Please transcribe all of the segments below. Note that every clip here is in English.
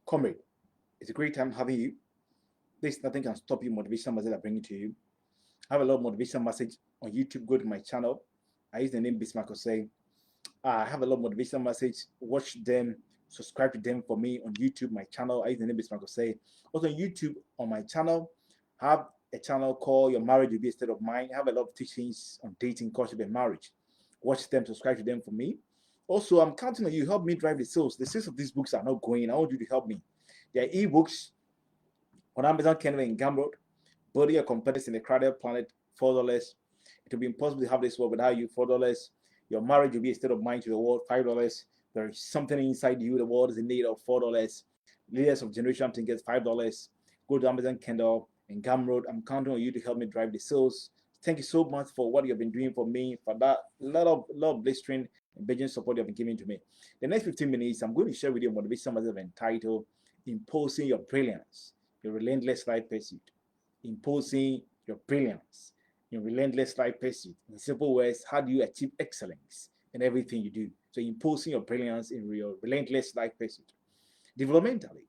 Comrade, it's a great time having you. There's nothing can stop you. Motivational message I bring it to you. I have a lot of motivational message on YouTube. Go to my channel. I use the name Bismarck say. I have a lot of motivational message. Watch them. Subscribe to them for me on YouTube. My channel. I use the name Bismarck say. Also on YouTube on my channel. I have a channel called Your Marriage Will Be a State of Mind. I have a lot of teachings on dating, courtship, and marriage. Watch them. Subscribe to them for me. Also, I'm counting on you. Help me drive the sales. The sales of these books are not going. I want you to help me. They are ebooks on Amazon, Kindle, and Gumroad. Building your competitors in a crowded planet, $4. It will be impossible to have this world without you, $4. Your marriage will be a state of mind to the world, $5. There is something inside you, the world is in need of $4. Leaders of Generation Thinkers, $5. Go to Amazon, Kindle, and Gumroad. I'm counting on you to help me drive the sales. Thank you so much for what you've been doing for me, for that lot of blistering and Beijing support you have been giving to me. The next 15 minutes, I'm going to share with you a motivation message entitled Imposing Your Brilliance, Your Relentless Life Pursuit. Imposing your brilliance, your relentless life pursuit. In simple words, how do you achieve excellence in everything you do? So imposing your brilliance in your relentless life pursuit. Developmentally,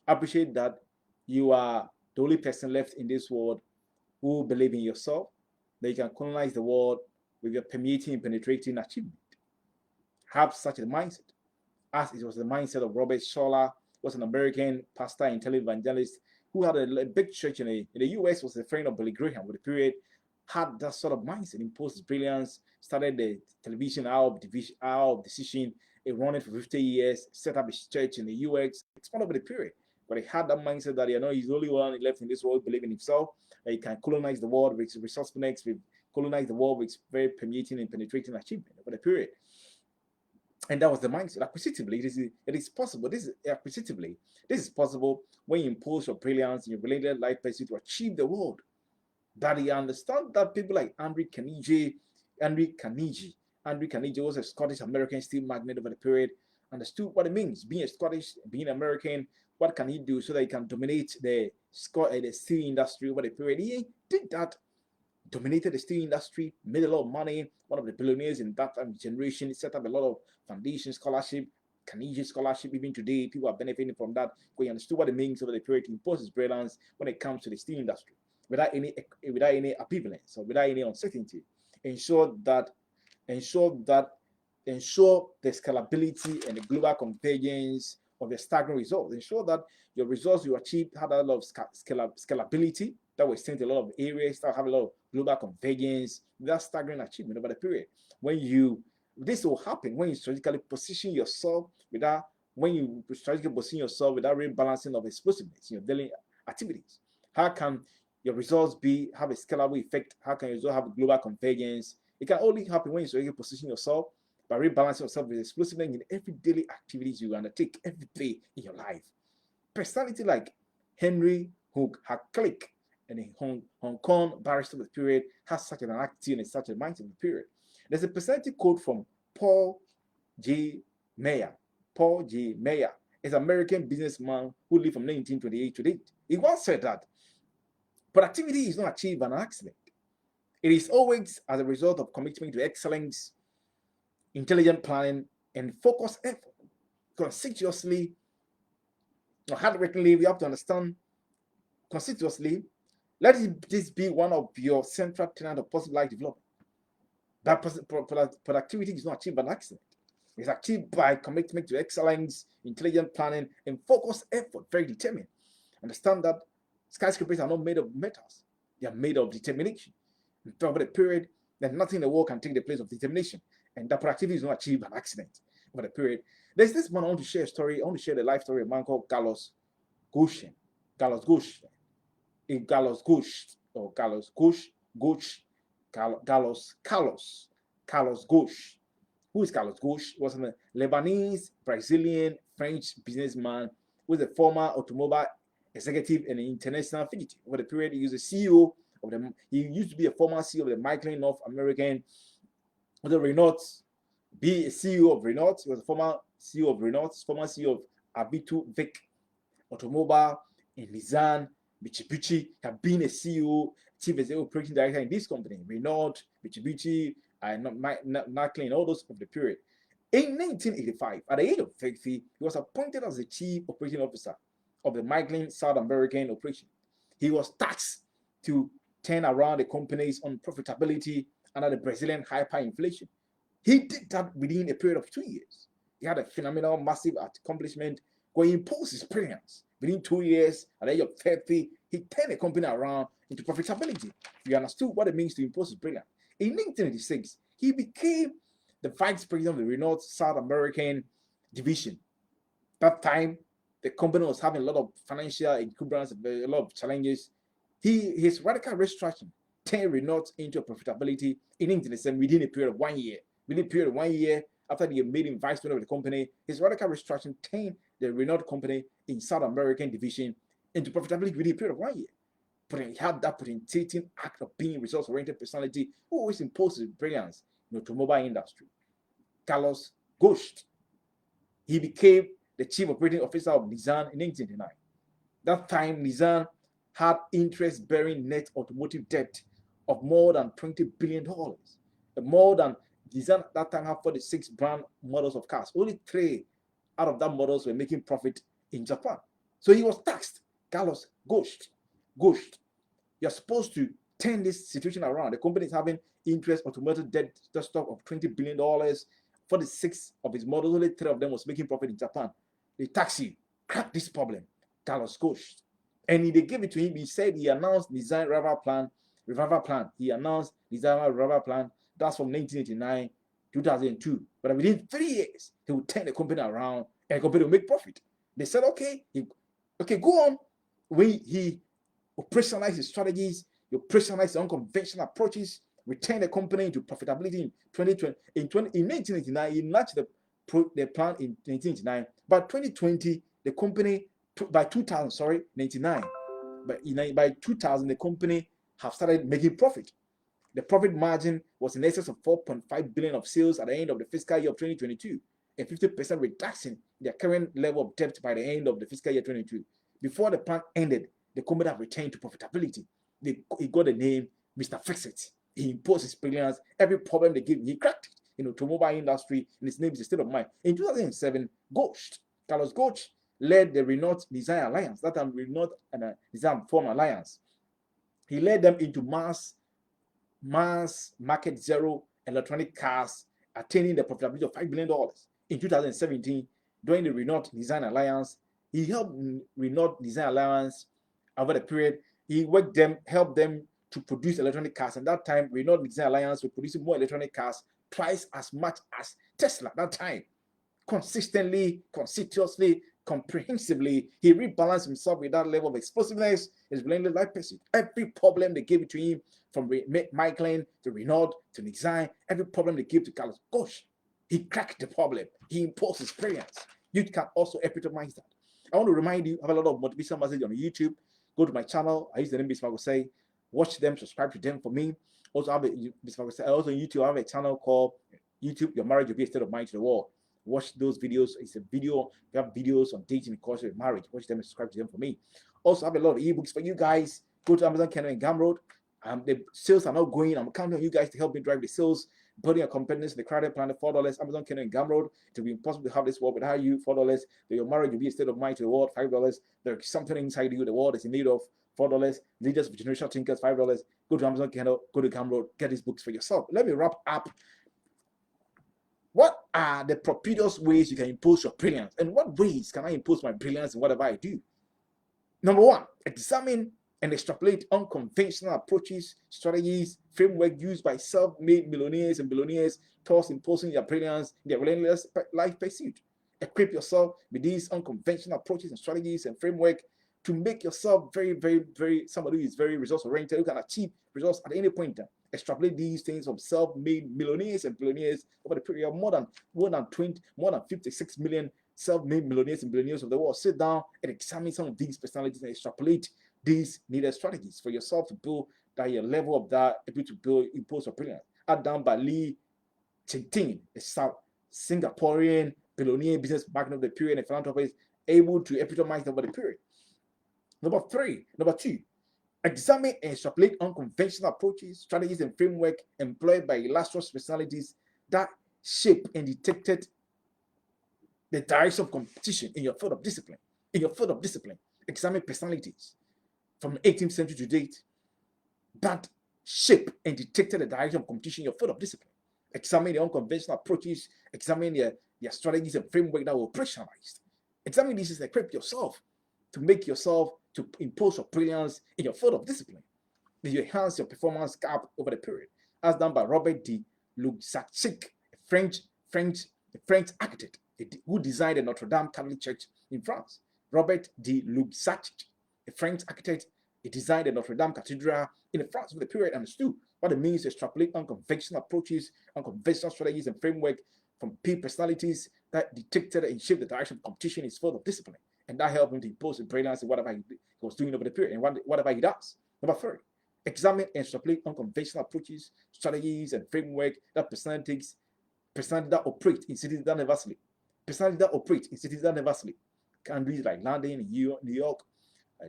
appreciate that you are the only person left in this world who believe in yourself, that you can colonize the world with your permeating and penetrating achievement. Have such a mindset, as it was the mindset of Robert Schuller, was an American pastor and televangelist who had a big church in the US, was a friend of Billy Graham with the period, had that sort of mindset, imposed his brilliance, started the television hour of decision, it ran it for 50 years, set up his church in the US. It's one of the period. But he had that mindset that he's the only one left in this world believing himself, that he can colonize the world with resourcefulness, with colonize the world with very permeating and penetrating achievement over the period. And that was the mindset. Acquisitively, it is possible. This is possible when you impose your brilliance in your related life pursuit to achieve the world. That you understand that people like Andrew Carnegie was a Scottish American steel magnate over the period, understood what it means being a Scottish, being American. What can he do so that he can dominate the steel industry over the period? He did that. Dominated the steel industry, made a lot of money, one of the billionaires in that generation, set up a lot of foundation scholarship, Canadian scholarship. Even today, people are benefiting from that because he understood what it means over the period to impose his brilliance when it comes to the steel industry without any ambivalence or without any uncertainty. Ensure the scalability and the global convergence of your staggering results. Ensure that your results you achieved had a lot of scalability that will extend to a lot of areas, that have a lot of global convergence, that staggering achievement over the period. This will happen when you strategically position yourself without rebalancing of explosiveness in your daily activities. How can your results have a scalable effect? How can your results have global convergence? It can only happen when you strategically position yourself by rebalancing yourself with explosiveness in every daily activities you undertake every day in your life. Personality like Henry Hook had clicked, and a Hong Kong barrister of the period has such an attitude and such a mindset of the period. There's a personality quote from Paul J. Mayer. Paul J. Mayer is an American businessman who lived from 1928 to date. He once said that productivity is not achieved by an accident. It is always as a result of commitment to excellence, intelligent planning, and focused effort. Conscientiously, or hardworkingly, we have to understand conscientiously. Let this be one of your central tenets of positive life development. That productivity is not achieved by an accident. It's achieved by commitment to excellence, intelligent planning, and focused effort, very determined. Understand that skyscrapers are not made of metals. They are made of determination. And over the period, there's nothing in the world can take the place of determination. And that productivity is not achieved by an accident. Over the period, there's this man I want to share a story. I want to share the life story of a man called Carlos Ghosn. Carlos Ghosn. Carlos Ghosn or Carlos Ghosn. Who is Carlos Ghosn? Was a Lebanese, Brazilian, French businessman who was a former automobile executive and an international fugitive. Over the period, he was a CEO of he used to be a former CEO of the Michelin North American, the Renault, be a CEO of Renault. He was a former CEO of Renault, former CEO of Abitu Vic Automobile in Nissan, Mitsubishi, have been a CEO, chief executive operating director in this company, Renault, Mitsubishi, and Michelin, all those of the period. In 1985, at the age of 50, he was appointed as the chief operating officer of the Michelin South American operation. He was tasked to turn around the company's unprofitability under the Brazilian hyperinflation. He did that within a period of 2 years. He had a phenomenal, massive accomplishment where he imposed his brilliance. Within 2 years, at the age of 30, he turned the company around into profitability. He understood what it means to impose his brilliance. In 1986, he became the vice president of the Renault South American division. That time, the company was having a lot of financial encumbrance, a lot of challenges. His radical restructuring turned Renault into profitability in 1987 within a period of 1 year. Within a period of 1 year, after they made him vice president of the company, his radical restructuring turned the Renault company in South American division into profitability within a period of 1 year. But he had that potentiating act of being results-oriented personality who always imposes brilliance in the automobile industry. Carlos Ghosn. He became the chief operating officer of Nissan in 1989. That time, Nissan had interest-bearing net automotive debt of more than $20 billion. More than Nissan at that time had 46 brand models of cars. Only 3 out of that models were making profit in Japan. So he was taxed. Carlos Ghosn. You're supposed to turn this situation around. The company is having interest automotive debt stock of $20 billion. 46 of his models, only 3 of them was making profit in Japan. They tax you. Crack this problem. Carlos Ghosn. And they gave it to him. He said he announced Design Revival Plan. He announced Design Revival Plan. That's from 1989, 2002. But within 3 years, he would turn the company around and the company will make profit. They said, okay, go on. When he operationalized his strategies, he operationalized unconventional approaches, return the company into profitability in 2020. In 1989, he launched the plan in 1989. By 2020, the company, by 2000, by 2000, the company have started making profit. The profit margin was in excess of 4.5 billion of sales at the end of the fiscal year of 2022, a 50% reduction in their current level of debt by the end of the fiscal year 2022. Before the plan ended, the company have returned to profitability. He got the name Mr. Fix-It. He imposed his brilliance. Every problem they gave him, he cracked it in the automobile industry, and his name is the state of mind. In 2007, Carlos Ghosn led the Renault Design Alliance. That time, Renault and Design formed alliance. He led them into mass market zero electronic cars, attaining the profitability of $5 billion. In 2017, during the Renault Design Alliance, he helped Renault Design Alliance over the period. He helped them to produce electronic cars. And that time, Renault Design Alliance was producing more electronic cars, twice as much as Tesla at that time. Consistently, conspicuously, comprehensively, he rebalanced himself with that level of explosiveness. His relentless life pursuit. Every problem they gave it to him, from Michelin to Renault to Nissan, every problem they gave to Carlos Ghosn, he cracked the problem. He imposed his brilliance. You can also epitomize that. I want to remind you, I have a lot of motivational messages on YouTube. Go to my channel. I use the name Bismarck Say. Watch them, subscribe to them for me. Also, also on YouTube, I have a channel called YouTube Your Marriage Will Be a State of Mind to the World. Watch those videos. It's a video. We have videos on dating and culture of marriage. Watch them and subscribe to them for me. Also, I have a lot of ebooks for you guys. Go to Amazon, Kindle, and Gumroad. The sales are not going. I'm counting on you guys to help me drive the sales. Building a competence in the crowded planet, $4. Amazon, Kindle, and Gumroad. It will be impossible to have this world without you. $4. Your marriage will be a state of mind to the world. $5. There's something inside you the world is in need of. $4. Leaders of Generational Thinkers. $5. Go to Amazon, Kindle. Go to Gumroad. Get these books for yourself. Let me wrap up. What are the propitious ways you can impose your brilliance? And what ways can I impose my brilliance in whatever I do? Number 1, examine and extrapolate unconventional approaches, strategies, framework used by self-made millionaires and billionaires towards imposing their brilliance in their relentless life pursuit. Equip yourself with these unconventional approaches and strategies and framework to make yourself very somebody who is very results-oriented, who can achieve results at any point in time. Extrapolate these things from self-made millionaires and billionaires over the period of more than 56 million self-made millionaires and billionaires of the world. Sit down and examine some of these personalities and extrapolate these needed strategies for yourself to build that your level of that able to build impose your brilliance. Done by Lee Ching-ting, a South Singaporean billionaire business magnate of the period and philanthropist, able to epitomize over the period. Number 2, examine and extrapolate unconventional approaches, strategies, and framework employed by illustrious personalities that shape and dictated the direction of competition in your field of discipline. In your field of discipline, examine personalities from the 18th century to date that shape and dictated the direction of competition in your field of discipline. Examine the unconventional approaches, examine their strategies and framework that were operationalized. Examine these to equip yourself to make yourself to impose your brilliance in your field of discipline. That you enhance your performance gap over the period, as done by Robert de Luxacic, a French architect who designed the Notre Dame Catholic Church in France. Robert de Luxacic, a French architect, he designed the Notre Dame Cathedral in France over the period, and understood what it means to extrapolate unconventional approaches, unconventional strategies and framework from peer personalities that dictated and shaped the direction of competition in his field of discipline. And that helped him to impose brilliance in whatever he was doing over the period and whatever he does. Number 3, examine and extrapolate unconventional approaches, strategies, and framework that personalities that operate in cities that never sleep. Personalities that operate in cities that never sleep. Countries like London, New York,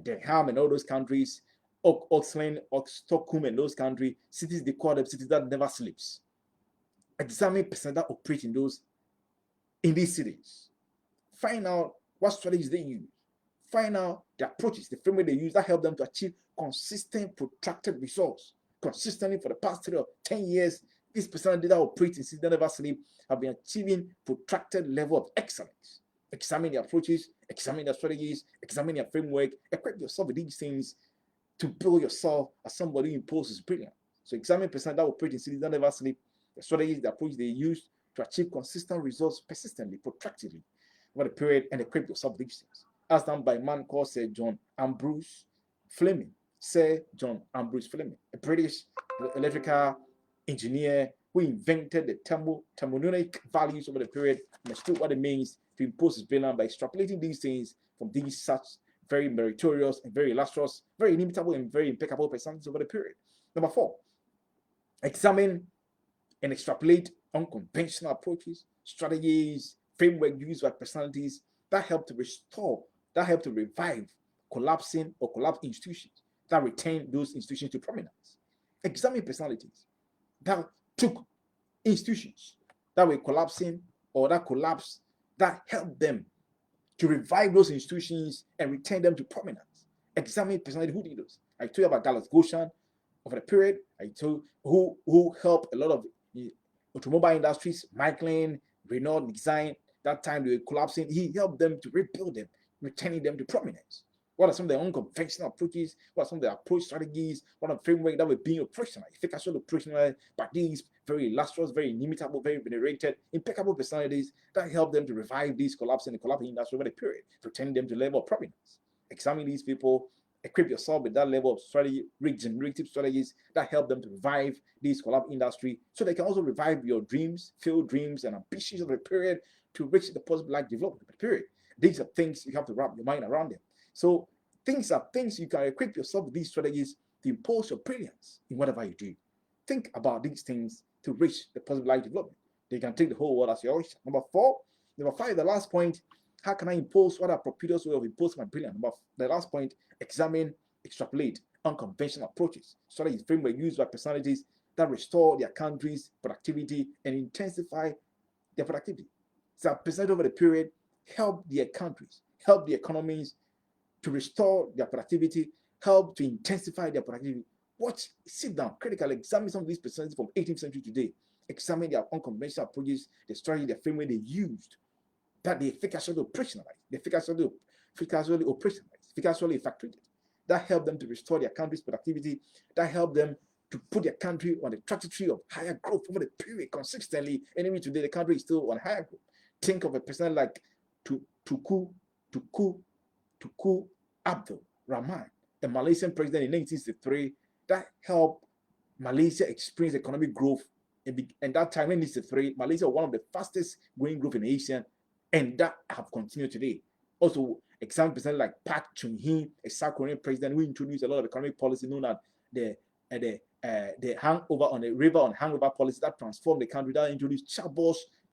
Denham, and all those countries, Oxford, Stockholm, and those countries, cities they call them cities that never sleeps. Examine personalities that operate in these cities. Find out what strategies they use. Find out the approaches, the framework they use that help them to achieve consistent, protracted results. Consistently for the past 3 or 10 years, these personalities that operate in cities that never sleep have been achieving protracted level of excellence. Examine the approaches, examine the strategies, examine their framework, equip yourself with these things to build yourself as somebody who imposes brilliance. So examine personalities that operate in cities that never sleep, the strategies, the approach they use to achieve consistent results persistently, protractedly over the period, and equip yourself with these things. As done by a man called Sir John Ambrose Fleming. Sir John Ambrose Fleming, a British electrical engineer who invented the thermodynamic values over the period and understood what it means to impose his brilliance by extrapolating these things from these such very meritorious and very illustrious, very inimitable and very impeccable personalities over the period. Number 4, examine and extrapolate unconventional approaches, strategies, framework used by personalities that help to restore, that help to revive collapsing or collapsed institutions, that retain those institutions to prominence. Examine personalities that took institutions that were collapsing or that collapsed, that helped them to revive those institutions and retain them to prominence. Examine personality who did those. I told you about Dallas Goshen over the period. I told who helped a lot of automobile industries, Michelin, Renault design. That time they were collapsing. He helped them to rebuild them, retaining them to prominence. What are some of the unconventional approaches? What are some of the approach strategies? What are the framework that were being operationalized, efficaciously operationalized by these very illustrious, very inimitable, very venerated, impeccable personalities that help them to revive these collapsing industry over the period, returning them to level of prominence. Examine these people, equip yourself with that level of strategy, regenerative strategies that help them to revive these collapsed industry, so they can also revive your dreams, failed dreams, and ambitions of the period to reach the possible life development of the period. These are things you have to wrap your mind around them. So things are things you can equip yourself with these strategies to impose your brilliance in whatever you do. Think about these things to reach the possible life development. They can take the whole world as your oyster. Number 5, the last point. How can I impose what are Propitious way of imposing my brilliance? The last point, examine, extrapolate unconventional approaches, strategies, framework used by personalities that restore their country's productivity and intensify their productivity. So percent over the period help their countries, help the economies to restore their productivity, help to intensify their productivity. Watch, sit down, critically examine some of these percentages from 18th century today. Examine their unconventional approaches, the strategy, the framework they used, that they efficaciously operationalized, efficaciously effectuated, that help them to restore their country's productivity, that help them to put their country on the trajectory of higher growth over the period consistently. And even today, the country is still on higher growth. Think of a person like Tuku Abdul Rahman, a Malaysian president in 1963, that helped Malaysia experience economic growth. And that time in 1963, Malaysia was one of the fastest growing growth in Asia, and that have continued today. Also, example person like Park Chung-hee, a South Korean president who introduced a lot of economic policy known as the hangover on the river on hangover policy that transformed the country, that introduced the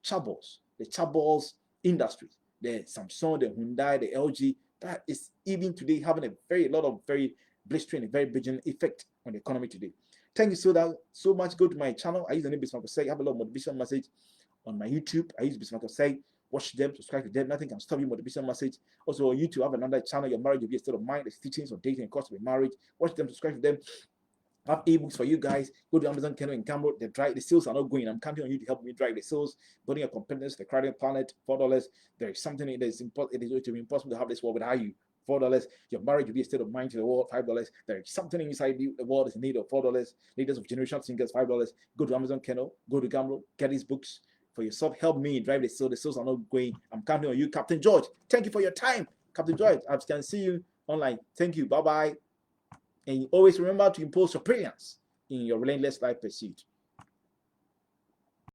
chaebols industries, the Samsung, the Hyundai, the LG, that is even today having a lot of very blistering and very brilliant effect on the economy today. Thank you so much. Go to my channel. I use the name Bismarck Say. I have a lot of motivation message on my YouTube. I use Bismarck Say. Watch them, subscribe to them. Nothing can stop you. Motivational message. Also on YouTube, have another channel. Your marriage will be a state of mind. There's teachings on dating and cost of marriage. Watch them, subscribe to them. I have ebooks for you guys. Go to Amazon, Kindle, and Camera. The sales are not going. I'm counting on you to help me drive the sales. Building a competence, the crowded planet, $4. There is something that is important. It is going to be impossible to have this world without you. $4. Your marriage will be a state of mind to the world. $5. There is something inside you. The world is in need of $4. Leaders of Generation Singers, $5. Go to Amazon, Kindle. Go to Camera. Get these books for yourself. Help me drive the sales. The sales are not going. I'm counting on you, Captain George. Thank you for your time, Captain George. I can see you online. Thank you. Bye bye. And always remember to impose your brilliance in your relentless life pursuit.